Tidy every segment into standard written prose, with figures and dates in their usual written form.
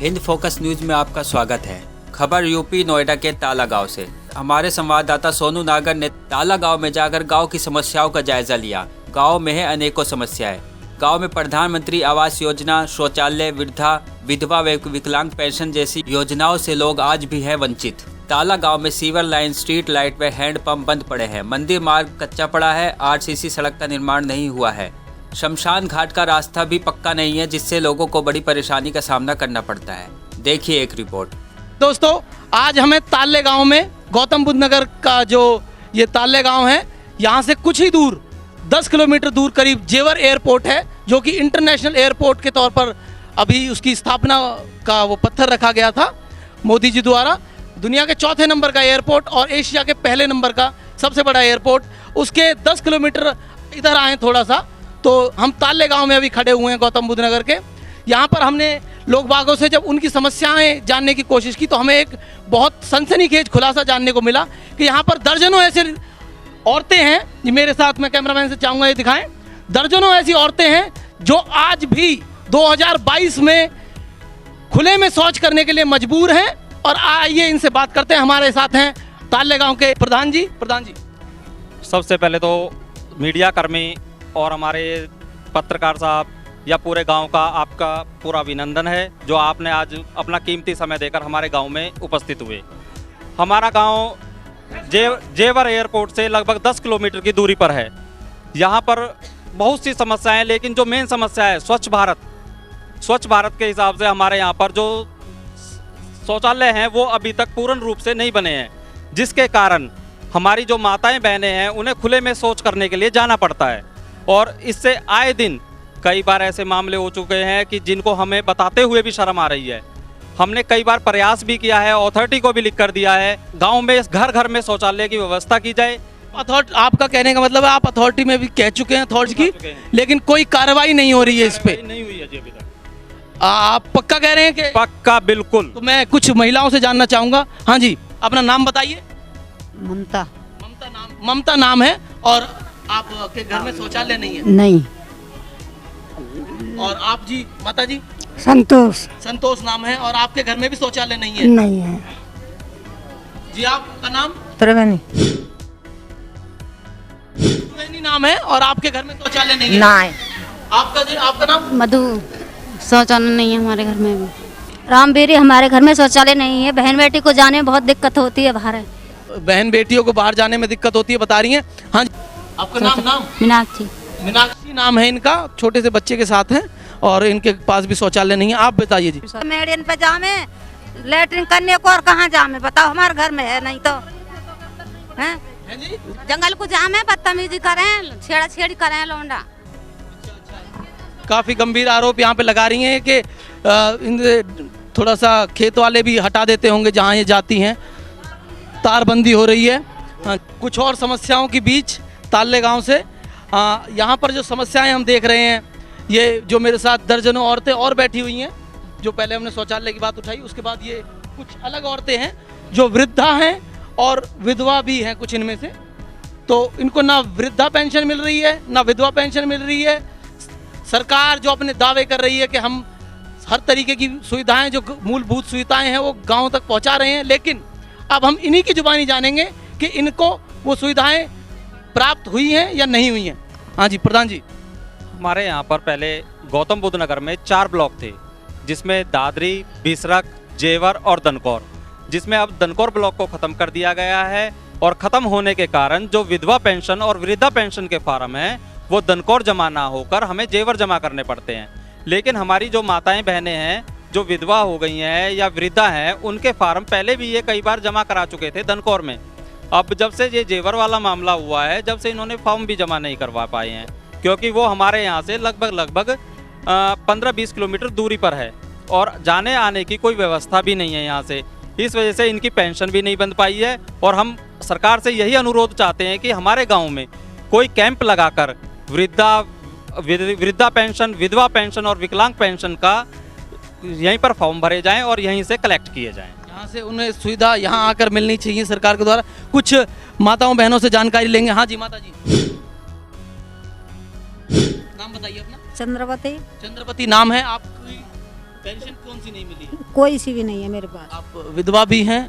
Hind focus news में आपका स्वागत है। खबर यूपी नोएडा के ताला गांव से। हमारे संवाददाता सोनू नागर ने ताला गांव में जाकर गांव की समस्याओं का जायजा लिया। गांव में है अनेकों समस्याएं। गांव में प्रधानमंत्री आवास योजना, शौचालय, वृद्धा, विधवा व विकलांग पेंशन जैसी योजनाओं से लोग आज भी है वंचित। ताला गांव में सीवर लाइन, स्ट्रीट लाइट व हैंडपंप बंद पड़े हैं। मंदिर मार्ग कच्चा पड़ा है। आरसीसी सड़क का निर्माण नहीं हुआ है। शमशान घाट का रास्ता भी पक्का नहीं है, जिससे लोगों को बड़ी परेशानी का सामना करना पड़ता है। देखिए एक रिपोर्ट। दोस्तों, आज हमें ताले गांव में, गौतम बुद्ध नगर का जो ये ताले गांव है, यहाँ से कुछ ही दूर 10 किलोमीटर दूर करीब जेवर एयरपोर्ट है, जो कि इंटरनेशनल एयरपोर्ट के तौर पर अभी उसकी स्थापना का वो पत्थर रखा गया था मोदी जी द्वारा। दुनिया के चौथे नंबर का एयरपोर्ट और एशिया के पहले नंबर का सबसे बड़ा एयरपोर्ट, उसके 10 किलोमीटर इधर आए थोड़ा सा तो हम ताले गांव में अभी खड़े हुए हैं गौतम बुद्ध नगर के। यहाँ पर हमने लोग बागों से जब उनकी समस्याएं जानने की कोशिश की तो हमें एक बहुत सनसनीखेज खुलासा जानने को मिला कि यहाँ पर दर्जनों ऐसे औरतें हैं। ये मेरे साथ में कैमरामैन से चाहूँगा ये दिखाएं। दर्जनों ऐसी औरतें हैं जो आज भी 2022 में खुले में शौच करने के लिए मजबूर हैं। और आइए इनसे बात करते हैं। हमारे साथ हैं ताले गाँव के प्रधान जी। प्रधान जी, सबसे पहले तो मीडिया कर्मी और हमारे पत्रकार साहब या पूरे गांव का आपका पूरा अभिनंदन है, जो आपने आज अपना कीमती समय देकर हमारे गांव में उपस्थित हुए। हमारा गांव जेवर एयरपोर्ट से लगभग 10 किलोमीटर की दूरी पर है। यहां पर बहुत सी समस्याएं हैं, लेकिन जो मेन समस्या है स्वच्छ भारत के हिसाब से हमारे यहाँ पर जो शौचालय हैं वो अभी तक पूर्ण रूप से नहीं बने हैं, जिसके कारण हमारी जो माताएं बहनें हैं उन्हें खुले में शौच करने के लिए जाना पड़ता है। और इससे आए दिन कई बार ऐसे मामले हो चुके हैं कि जिनको हमें बताते हुए भी शर्म आ रही है। हमने कई बार प्रयास भी किया है, अथॉरिटी को भी लिख कर दिया है, गांव में घर घर में शौचालय की व्यवस्था की जाए। आपका कहने का मतलब है आप अथॉरिटी में भी कह चुके हैं अथॉरिटी की, लेकिन कोई कार्रवाई नहीं हो रही है इस पे? नहीं हुई है जी अभी तक। आप पक्का कह रहे हैं कि? पक्का, बिल्कुल। तो मैं कुछ महिलाओं से जानना चाहूंगा। हाँ जी, अपना नाम बताइए। ममता। ममता नाम है। और आपके घर में शौचालय नहीं है? नहीं। और आप जी, माता जी? संतोष नाम है। और आपके घर में भी शौचालय नहीं है? नहीं है जी। आपका नाम? त्रिवेणी नाम है। और आपके घर में शौचालय नहीं है? नहीं। आपका नाम? मधु। शौचालय नहीं है हमारे घर में भी। रामबीरी, हमारे घर में शौचालय नहीं है। बहन बेटी को जाने में बहुत दिक्कत होती है बाहर। बहन बेटियों को बाहर जाने में दिक्कत होती है, बता रही हैं। हाँ, आपका नाम? मीनाक्षी नाम है इनका। छोटे से बच्चे के साथ हैं और इनके पास भी शौचालय नहीं है। आप बताइए जी। मेडियन पे जामे लेटरिन करने को और कहाँ जामे बताओ, हमारे घर में है नहीं तो हैं? जंगल को जामे, बदतमीजी करें, छेड़ा-छेड़ी करें लौंडा। काफी गंभीर आरोप यहाँ पे लगा रही हैं कि थोड़ा सा खेत वाले भी हटा देते होंगे जहाँ ये जाती हैं। तारबंदी हो रही है। कुछ और समस्याओं के बीच ताले गांव से यहाँ पर जो समस्याएं हम देख रहे हैं, ये जो मेरे साथ दर्जनों औरतें और बैठी हुई हैं, जो पहले हमने शौचालय की बात उठाई, उसके बाद ये कुछ अलग औरतें हैं जो वृद्धा हैं और विधवा भी हैं कुछ इनमें से। तो इनको ना वृद्धा पेंशन मिल रही है, ना विधवा पेंशन मिल रही है। सरकार जो अपने दावे कर रही है कि हम हर तरीके की सुविधाएं, जो मूलभूत सुविधाएं हैं, वो गाँव तक पहुँचा रहे हैं, लेकिन अब हम इन्हीं की जुबानी जानेंगे कि इनको वो सुविधाएं प्राप्त हुई हैं या नहीं हुई हैं। हाँ जी, प्रधान जी। हमारे यहाँ पर पहले गौतम बुद्ध नगर में 4 ब्लॉक थे, जिसमें दादरी, बिसरक, जेवर और दनकौर, जिसमें अब दनकौर ब्लॉक को ख़त्म कर दिया गया है। और ख़त्म होने के कारण जो विधवा पेंशन और वृद्धा पेंशन के फार्म हैं वो दनकौर जमा ना होकर हमें जेवर जमा करने पड़ते हैं। लेकिन हमारी जो माताएँ बहनें हैं जो विधवा हो गई हैं या वृद्धा हैं, उनके फार्म पहले भी ये कई बार जमा करा चुके थे दनकौर में। अब जब से ये जेवर वाला मामला हुआ है, जब से इन्होंने फॉर्म भी जमा नहीं करवा पाए हैं, क्योंकि वो हमारे यहाँ से लगभग 15-20 किलोमीटर दूरी पर है और जाने आने की कोई व्यवस्था भी नहीं है यहाँ से। इस वजह से इनकी पेंशन भी नहीं बन पाई है। और हम सरकार से यही अनुरोध चाहते हैं कि हमारे गाँव में कोई कैंप लगाकर वृद्धा पेंशन, विधवा पेंशन और विकलांग पेंशन का यहीं पर फॉर्म भरे जाएं और यहीं से कलेक्ट किए जाएं। यहाँ से उन्हें सुविधा यहाँ आकर मिलनी चाहिए सरकार के द्वारा। कुछ माताओं बहनों से जानकारी लेंगे। हाँ जी, माता जी, नाम बताइए अपना। चंद्रवती। चंद्रवती नाम है आपकी? पेंशन कौन सी नहीं मिली? कोई सी भी नहीं है मेरे पास। आप विधवा भी हैं?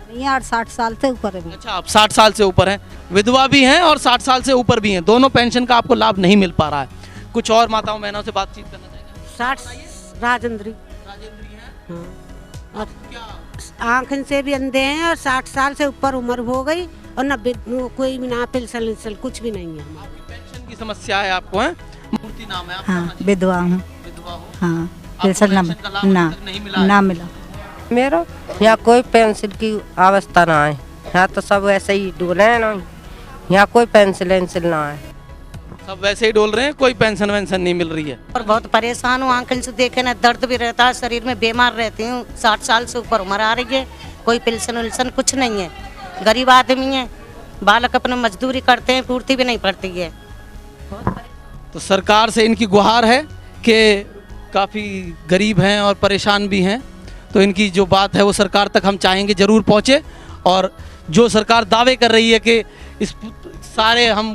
नहीं यार, 60 साल से ऊपर है। अच्छा, आप 60 साल से ऊपर हैं, विधवा भी हैं और 60 साल से ऊपर भी हैं, दोनों पेंशन का आपको लाभ नहीं मिल पा रहा है। कुछ और माताओं बहनों से बातचीत करना चाहेंगे? 60 राजेंद्री राजेंद्री हैं। और आँखन से भी अंधे हैं और 60 साल से ऊपर उम्र हो गई और न कोई भी ना पेंशन वेंशन कुछ भी नहीं है हमारे। आपकी पेंशन की समस्या है आपको, है? मूर्ति नाम है आपका? हाँ, विधवा हूँ। विधवा हो? हाँ, आपको पेंशन पेंशन का लाभ ना अभी तक नहीं मिला है? ना मिला। मेरा यहाँ कोई पेंशन की अवस्था ना है, यहाँ तो सब ऐसे ही डोले हैं ना, यहाँ कोई पेंशन वेंशन ना है। सब वैसे ही डोल रहे हैं, कोई पेंशन वेंशन नहीं मिल रही है। और बहुत परेशान हूँ, आंखन से देखे ना दर्द भी रहता है, शरीर में बीमार रहती हूँ, 60 साल से ऊपर उम्र आ रही है, कोई पेंशन वेंशन कुछ नहीं है, गरीब आदमी है, बालक अपना मजदूरी करते हैं, पूर्ति भी नहीं पड़ती है। तो सरकार से इनकी गुहार है कि काफ़ी गरीब हैं और परेशान भी हैं, तो इनकी जो बात है वो सरकार तक हम चाहेंगे ज़रूर पहुँचे। और जो सरकार दावे कर रही है कि इस सारे हम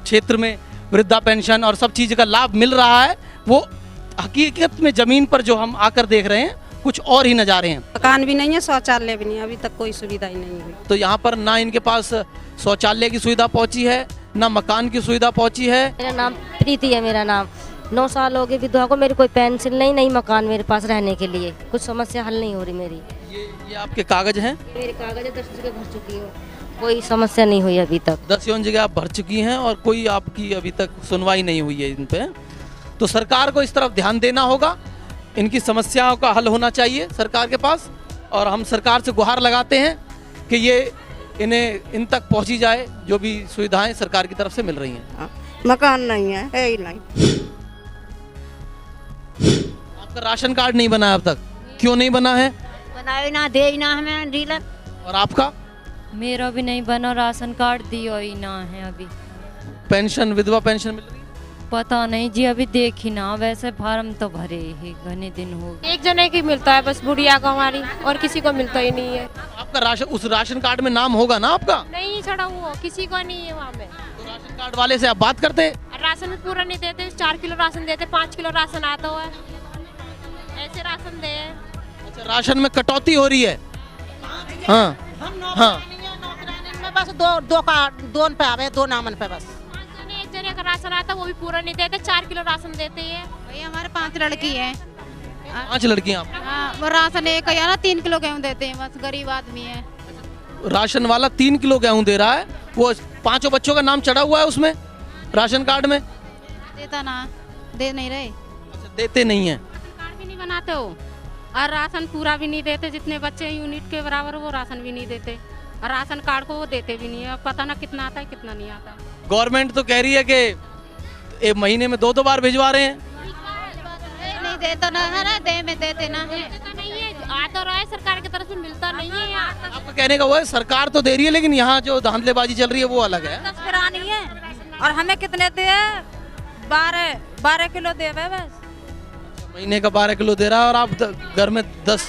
क्षेत्र में वृद्धा पेंशन और सब चीज़ का लाभ मिल रहा है, वो हकीकत में ज़मीन पर जो हम आकर देख रहे हैं कुछ और ही नज़ारे हैं। मकान भी नहीं है, शौचालय भी नहीं है, अभी तक कोई सुविधा ही नहीं हुई। तो यहाँ पर ना इनके पास शौचालय की सुविधा पहुँची है, ना मकान की सुविधा पहुँची है। मेरा नाम प्रीति है, मेरा नाम 9 साल हो गए विधवा को, मेरी कोई पेंशन नहीं मकान मेरे पास रहने के लिए, कुछ समस्या हल नहीं हो रही मेरी। ये आपके कागज हैं? मेरे कागज 10 जगह भर चुकी हूँ, कोई समस्या नहीं हुई अभी तक। 10 जगह आप भर चुकी हैं और कोई आपकी अभी तक सुनवाई नहीं हुई है इन पे। तो सरकार को इस तरफ ध्यान देना होगा, इनकी समस्याओं का हल होना चाहिए सरकार के पास, और हम सरकार से गुहार लगाते हैं कि ये इन्हें इन तक पहुंची जाए जो भी सुविधाएं सरकार की तरफ से मिल रही हैं। मकान नहीं है ही नहीं। आपका राशन कार्ड नहीं बना है अब तक, क्यों नहीं बना है? बनाए ना दे ना हमें डीलर। और आपका? मेरा भी नहीं बना, राशन कार्ड दियो ही ना है अभी। पेंशन, विधवा पेंशन मिल रही है? पता नहीं जी, अभी देखी ना, वैसे फार्म तो भरे ही घने दिन हो गए। एक जने की मिलता है बस, बुढ़िया को हमारी, और किसी को मिलता ही नहीं है। आपका राशन, उस राशन कार्ड में नाम होगा ना आपका? नहीं चढ़ा हुआ, किसी को नहीं है वहाँ पे। तो राशन कार्ड वाले से आप बात करते हैं? राशन भी पूरा नहीं देते, 4 किलो राशन देते, 5 किलो राशन आता हुआ है, ऐसे राशन दे। अच्छा, राशन में कटौती हो रही है? हाँ हाँ, बस दो पे आवे, 2 नामन पे बस। एक जने का राशन आता वो भी पूरा नहीं देते, 4 किलो राशन देते हैं। भैया हमारे 5 लड़की है। 5 लड़कियां आप? हाँ, वो राशन एक या ना 3 किलो गेहूँ देते हैं, बस गरीब आदमी है। राशन वाला 3 किलो गेहूं दे रहा है, वो 5 बच्चों का नाम चढ़ा हुआ है उसमें राशन कार्ड में? देता ना, दे नहीं रहे। अच्छा, देते नहीं है। कार्ड भी नहीं बनाते हो और राशन पूरा भी नहीं देते, जितने बच्चे यूनिट के बराबर वो राशन भी नहीं देते, और राशन कार्ड को वो देते भी नहीं है, पता ना कितना आता है कितना नहीं आता। गवर्नमेंट तो कह रही है कि एक महीने में 2 बार भिजवा रहे हैं। नहीं देता ना है ना, दे में देते ना है। नहीं है, आ तो रहा है सरकार की तरफ से, मिलता नहीं है यहाँ। आपका कहने का वो है सरकार तो दे रही है, लेकिन यहाँ जो धांधलेबाजी चल रही है वो अलग है। 10 फिरानी है और हमें कितने दे? 12 किलो दे बस। महीने का 12 किलो दे रहा है और आप घर में 10।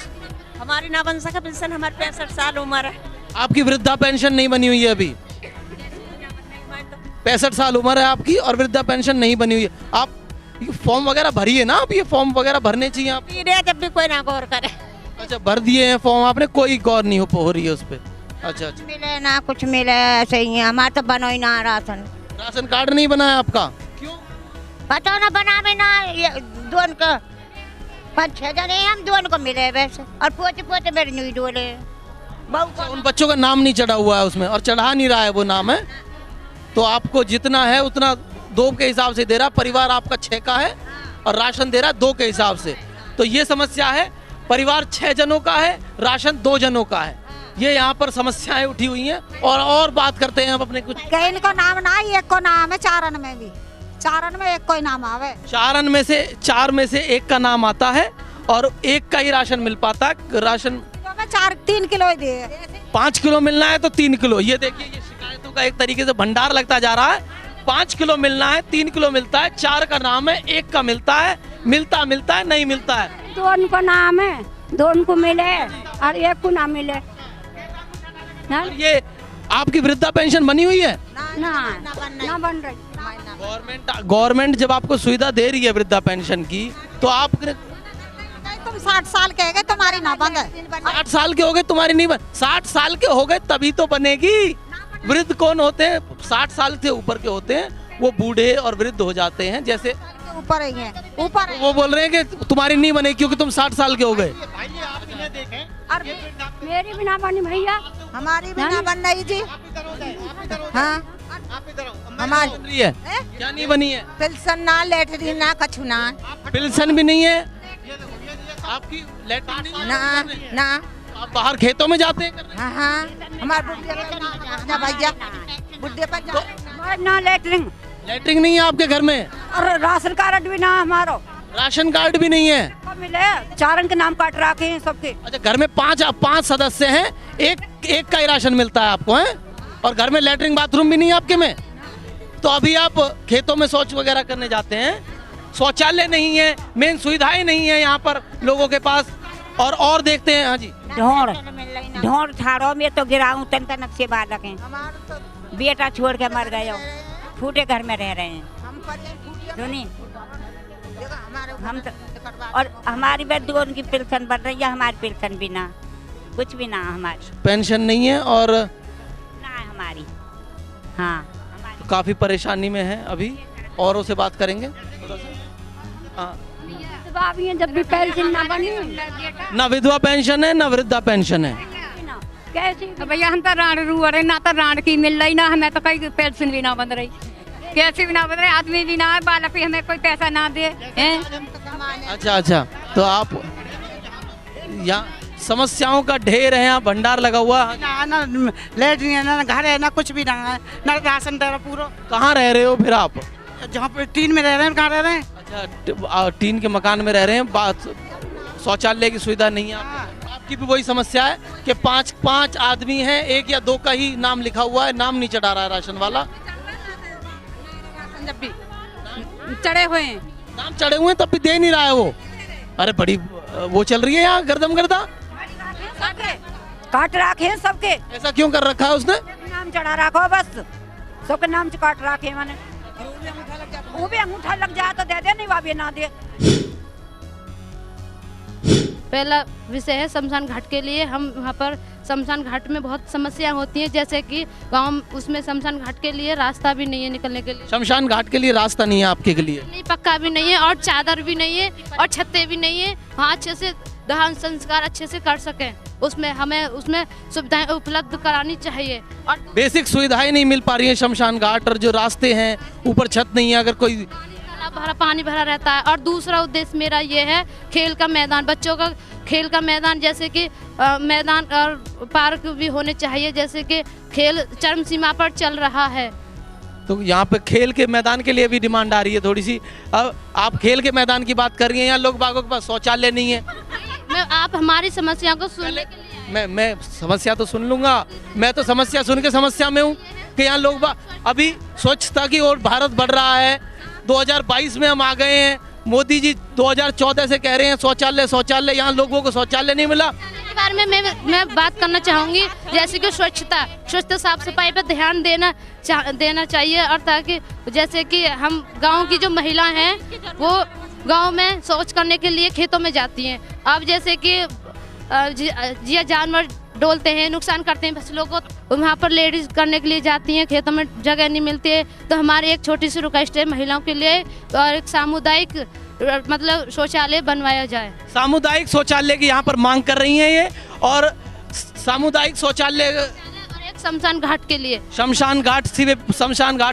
हमारी ना बन सका पेंशन, हमारे 65 साल उम्र है। आपकी वृद्धा पेंशन नहीं बनी हुई है अभी? 65 साल उम्र है आपकी और वृद्धा पेंशन नहीं बनी हुई है। आप ये फॉर्म वगैरह भरिए ना, आप ये फॉर्म वगैरह भरने चाहिए आप। जब भी कोई ना गौर करे। अच्छा, भर दिए हैं फॉर्म आपने, कोई गौर नहीं हो रही है उस पर? अच्छा अच्छा, मिले ना कुछ मिले, ऐसे ही है, हमारा तो बनो ही ना राशन। राशन कार्ड नहीं बना है आपका? क्यों? पता ना बना में ना, दोन का 5-6 जने हम दोनों को मिले वैसे, और पोते मेरे नहीं डोले। अच्छा, उन बच्चों का नाम नहीं चढ़ा हुआ है उसमें, और चढ़ा नहीं रहा है वो नाम है, तो आपको जितना है उतना 2 के हिसाब से दे रहा। परिवार आपका 6 का है और राशन दे रहा है 2 के हिसाब से, तो ये समस्या है। परिवार 6 जनों का है, राशन 2 जनों का है, ये यहाँ पर समस्याएं उठी हुई हैं। और बात करते हैं हम अपने कुछ। इनको नाम ना, एक को नाम है, 4 में भी, 4 में एक कोई नाम आवे। 4 में से 1 का नाम आता है और 1 का ही राशन मिल पाता है। राशन 3 किलो ही दे, 5 किलो मिलना है तो 3 किलो। ये देखिए, ये शिकायतों का एक तरीके से भंडार लगता जा रहा है। 5 किलो मिलना है, 3 किलो मिलता है, 4 का नाम है, 1 का मिलता है, मिलता है नहीं मिलता है। 2 को नाम है, 2 को मिले और 1 को ना मिले। ये आपकी वृद्धा पेंशन बनी हुई है? ना बन रही। गवर्नमेंट जब आपको सुविधा दे रही है वृद्धा पेंशन की, तो आप हम 60 साल के गए तुम्हारी ना बंद है। 60 साल के हो गए तुम्हारी नहीं बन 60 साल के हो गए तभी तो बनेगी। वृद्ध कौन होते हैं? 60 साल से ऊपर के होते हैं, वो बूढ़े और वृद्ध हो जाते हैं। जैसे ऊपर ही है, ऊपर वो बोल रहे हैं कि तुम्हारी नहीं बनेगी क्योंकि तुम 60 साल के हो गए। मेरी भी ना बनी भैया, हमारी भी ना बन रही जी। हाँ हमारी है क्या नहीं बनी है? पेंशन ना, लेटरिन ना, कछु ना, पेंशन भी नहीं है आपकी, लेटरिन नहीं ना ना। आप बाहर खेतों में जाते हैं? हाँ हाँ हमारे बुढ़े पर ना भैया, बुढ़े पर जा ना लेटरिन लेटरिन नहीं है आपके घर में? और राशन कार्ड भी ना हमारो, राशन कार्ड भी नहीं है? कब मिले? चारण के नाम काट रखे हैं सबके। अच्छा, घर में पांच सदस्य हैं, एक का ही राशन मिलता है आपको, है? और घर में लेटरिन बाथरूम भी नहीं है आपके में? तो अभी आप खेतों में शौच वगैरह करने जाते हैं, शौचालय नहीं है, मेन सुविधाएं नहीं है यहाँ पर लोगों के पास। और देखते हैं, हाँ जी, ढोर ठाड़ो में तो गिराऊं तन तनक से बालक हैं, बेटा छोड़ के मर गए, फूटे घर में रह रहे हैं। सुनी हम तो, और हमारी बेटू उनकी पेंशन बढ़ रही है, हमारी पेंशन भी ना, कुछ भी ना, हमारी पेंशन नहीं है और ना है हमारी। हाँ तो काफी परेशानी में है अभी। औरों से बात करेंगे हाँ। जब भी पेंशन ना बनी, ना विधवा पेंशन है ना वृद्धा पेंशन है। कैसे भैया हम तो राण रू रहे ना, तो राण की मिल रही ना, हमें तो कहीं पेंशन भी ना बन रही, कैसे भी ना बन रहे, आदमी भी ना है, बालक भी हमें कोई पैसा ना दे हैं। अच्छा, तो आप यहाँ समस्याओं का ढेर है, यहाँ भंडार लगा हुआ ना लेटरिन है ना, घर है ना, कुछ भी ना है ना, राशन दे रहा पूरा। कहाँ रह रहे हो फिर आप? जहाँ पे टीन में रह रहे हैं, कहाँ रह रहे हैं? अच्छा, टीन के मकान में रह रहे हैं, बात शौचालय की सुविधा नहीं है आपकी भी वही समस्या है कि पांच आदमी हैं, एक या दो का ही नाम लिखा हुआ है, नाम नहीं चढ़ा रहा है राशन वाला। जब भी चढ़े हुए हैं, नाम चढ़े हुए हैं तब भी दे नहीं रहा है वो। अरे बड़ी वो चल रही है यहाँ गर्दम गर्दा, काट रखे हैं सबके। ऐसा क्यों कर रखा है उसने? नाम चढ़ा रखो बस, सबके नाम से काट रखे मैंने। वो भी अंगूठा लग जाए तो दे दे, नहीं वाबे ना दे। पहला विषय है शमशान घाट के लिए। हम वहाँ पर शमशान घाट में बहुत समस्या होती हैं, जैसे कि गांव उसमें शमशान घाट के लिए रास्ता भी नहीं है निकलने के लिए। शमशान घाट के लिए रास्ता नहीं है आपके के लिए? नहीं, पक्का भी नहीं है और चादर भी नहीं है और छत्ते भी नहीं है। वहाँ अच्छे से दहन संस्कार अच्छे से कर सकें, उसमें हमें उसमें सुविधाएं उपलब्ध करानी चाहिए। और बेसिक सुविधाएं नहीं मिल पा रही है शमशान घाट, और जो रास्ते हैं ऊपर छत नहीं है, अगर कोई पानी भरा रहता है। और दूसरा उद्देश्य मेरा ये है खेल का मैदान, बच्चों का खेल का मैदान, जैसे कि मैदान और पार्क भी होने चाहिए, जैसे कि खेल चरम सीमा पर चल रहा है। तो यहाँ पे खेल के मैदान के लिए भी डिमांड आ रही है थोड़ी सी। अब आप खेल के मैदान की बात कर रही हैं, यहाँ लोग बागों के पास शौचालय नहीं है। आप हमारी समस्या को सुनने के लिए मैं समस्या तो सुन लूंगा, मैं तो समस्या सुन के समस्या में हूँ कि यहाँ लोग अभी स्वच्छता की ओर भारत बढ़ रहा है। 2022 में हम आ गए हैं, मोदी जी 2014 से कह रहे हैं शौचालय, यहाँ लोगों को शौचालय नहीं मिला। इस बारे में मैं बात करना चाहूँगी, जैसे कि स्वच्छता साफ सफाई पर ध्यान देना चाहिए, और ताकि जैसे कि हम गांव की जो महिलाएं हैं वो गांव में शौच करने के लिए खेतों में जाती हैं। अब जैसे कि जिया जानवर डोलते हैं, नुकसान करते हैं फसलों को, वहाँ पर लेडीज करने के लिए जाती हैं, खेतों में जगह नहीं मिलती है। तो हमारी एक छोटी सी रिक्वेस्ट है महिलाओं के लिए, और एक सामुदायिक मतलब शौचालय बनवाया जाए। सामुदायिक शौचालय की यहाँ पर मांग कर रही हैं ये, और सामुदायिक शौचालय और एक शमशान घाट के लिए। शमशान घाट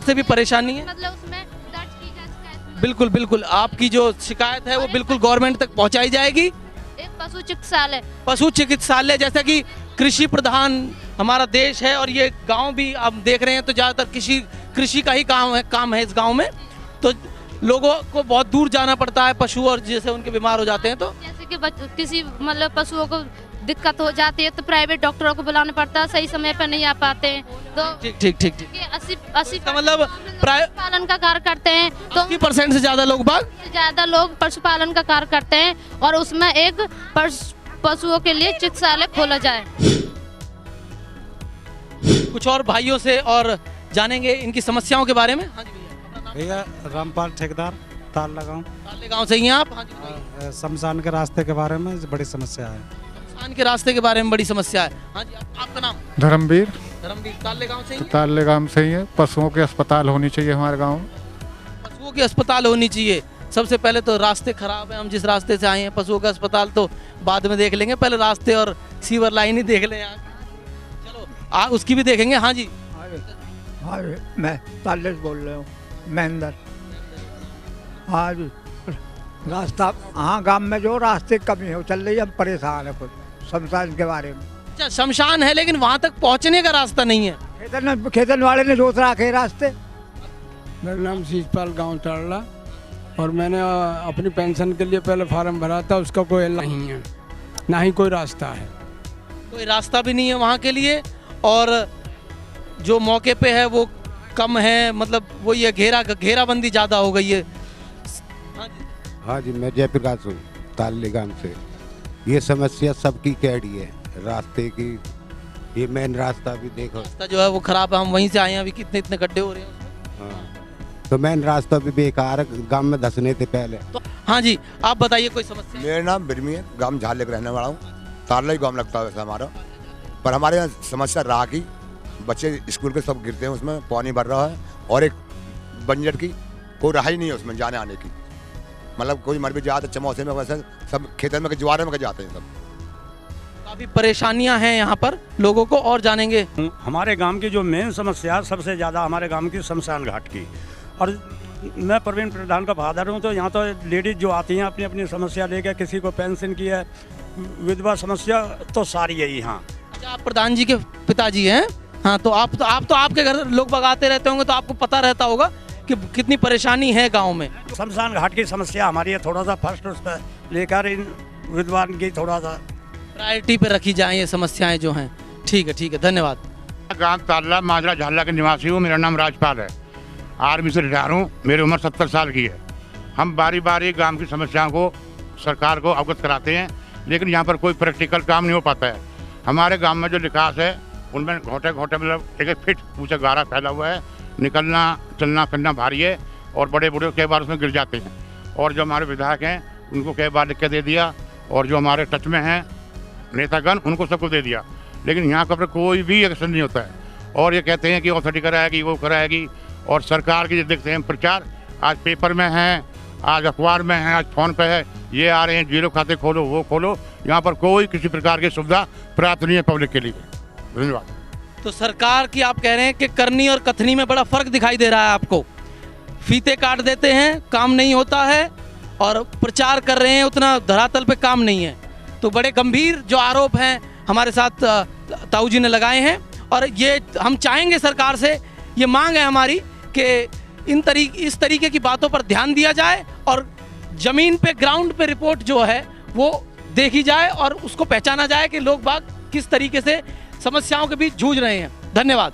से भी परेशानी है, मतलब उसमें दर्ज की जाए शिकायत। बिल्कुल आपकी जो शिकायत है वो बिल्कुल गवर्नमेंट तक पहुँचाई जाएगी। एक पशु चिकित्सालय, जैसा कि कृषि प्रधान हमारा देश है, और ये गांव भी आप देख रहे हैं तो ज़्यादातर कृषि का ही काम है इस गांव में। तो लोगों को बहुत दूर जाना पड़ता है पशु, और जैसे उनके बीमार हो जाते हैं तो जैसे कि किसी मतलब पशुओं को दिक्कत हो जाती है तो प्राइवेट डॉक्टरों को बुलाना पड़ता है, सही समय पर नहीं आ पाते हैं। तो ठीक 80 मतलब पालन का कार्य करते हैं, तो 80% से ज़्यादा लोग पशुपालन का कार्य करते हैं, और उसमें एक पशुओं के लिए चिकित्सालय खोला जाए। कुछ और भाइयों से और जानेंगे इनकी समस्याओं के बारे में। हाँ जी भैया, रामपाल ठेकेदार ताला गाँव। ताले गाँव से ही हैं आप? हाँ जी बताइए। शमशान के रास्ते के बारे में बड़ी समस्या है। शमशान के रास्ते के बारे में बड़ी समस्या है। हाँ जी आपका नाम? धर्मवीर। धर्मवीर ताले गाँव से ही? ताले गाँव से ही है। पशुओं के अस्पताल होनी चाहिए हमारे गाँव में। पशुओं की अस्पताल होनी चाहिए। सबसे पहले तो रास्ते खराब है, हम जिस रास्ते से आए हैं पशुओं का अस्पताल तो बाद में देख लेंगे, पहले रास्ते और सीवर लाइन ही देख लें यहाँ। चलो उसकी भी देखेंगे। हाँ जी हाँ मैं ताले से बोल रहा हूँ, महेंद्र। हाँ जी रास्ता, हाँ गांव में जो रास्ते कमी है चल रही है, हम परेशान है कुछ शमशान के बारे में। अच्छा शमशान है लेकिन वहाँ तक पहुँचने का रास्ता नहीं है। खेतन वाले ने जोत रखे रास्ते। मेरा नाम शीशपाल गांव टाला और मैंने अपनी पेंशन के लिए पहले फार्म भरा था, उसका कोई नहीं है, ना ही कोई रास्ता है। कोई रास्ता भी नहीं है वहाँ के लिए और जो मौके पे है वो कम है, मतलब वो ये घेराबंदी ज़्यादा हो गई है। हाँ जी मैं जयप्रकाश हूँ ताले गांव से। ये समस्या सबकी कैडी है रास्ते की, ये मेन रास्ता भी देखो रास्ता जो है वो खराब है, हम वहीं से आए हैं, अभी कितने इतने गड्ढे हो रहे हैं। हाँ तो मेन रास्ता भी बेकार है, गांव में धसने थे पहले तो। हाँ जी आप बताइए कोई समस्या? मेरा नाम बिरमी है, गांव झाले का रहने वाला हूँ। तारला ही गांव लगता है वैसे हमारा, पर हमारे यहाँ समस्या राह की, बच्चे स्कूल के सब गिरते हैं उसमें, पानी भर रहा है और एक बंजर की कोई राह ही नहीं है उसमें जाने आने की, मतलब कोई मर भी जाता चमौसे में, वैसे सब खेतों में ज्वारे में जाते हैं सब। काफ़ी परेशानियां हैं यहाँ पर लोगों को और जानेंगे। हमारे गांव की जो मेन समस्या सबसे ज़्यादा हमारे गांव की शमशान घाट की, और मैं प्रवीण प्रधान का फादर हूँ, तो यहाँ तो लेडीज़ जो आती हैं अपनी अपनी समस्या लेकर, किसी को पेंशन की है, विधवा समस्या तो सारी है यहाँ। अच्छा आप प्रधान जी के पिताजी हैं? हाँ तो आप तो आपके घर लोग भगाते रहते होंगे तो आपको पता रहता होगा कि कितनी परेशानी है गांव में। शमशान घाट की समस्या हमारी है, थोड़ा सा फर्स्ट उस पर लेकर इन विद्वान की थोड़ा सा प्रायोरिटी पे रखी जाए ये समस्याएं जो हैं। ठीक है धन्यवाद। गांव ताला माजरा झाला के निवासी हूँ, मेरा नाम राजपाल है, आर्मी से रिटायर हूँ, मेरी उम्र 70 साल की है। हम बारी बारी गांव की समस्याओं को सरकार को अवगत कराते हैं, लेकिन यहाँ पर कोई प्रैक्टिकल काम नहीं हो पाता है। हमारे गाँव में जो विकास है उनमें घोटे मतलब 1 फीट ऊँचा गारा फैला हुआ है, निकलना चलना फिरना भारी है और बड़े बूढ़े कई बार उसमें गिर जाते हैं। और जो हमारे विधायक हैं उनको कई बार लिख के दे दिया, और जो हमारे टच में हैं नेतागण उनको सबको दे दिया, लेकिन यहाँ पर कोई भी एक्शन नहीं होता है। और ये कहते हैं कि ऑथोरिटी कराएगी वो कराएगी, और सरकार की जो देखते हैं प्रचार आज पेपर में है, आज अखबार में है, आज फ़ोन पे है, ये आ रहे हैं जीरो खाते खोलो वो खोलो, यहाँ पर कोई किसी प्रकार की सुविधा प्राप्त नहीं है पब्लिक के लिए। धन्यवाद। तो सरकार की आप कह रहे हैं कि करनी और कथनी में बड़ा फर्क दिखाई दे रहा है आपको, फीते काट देते हैं, काम नहीं होता है, और प्रचार कर रहे हैं, उतना धरातल पे काम नहीं है। तो बड़े गंभीर जो आरोप हैं हमारे साथ ताऊ जी ने लगाए हैं, और ये हम चाहेंगे सरकार से, ये मांग है हमारी कि इस तरीके की बातों पर ध्यान दिया जाए और ज़मीन पे ग्राउंड पे रिपोर्ट जो है वो देखी जाए और उसको पहचाना जाए कि लोग बाग किस तरीके से समस्याओं के बीच जूझ रहे हैं। धन्यवाद।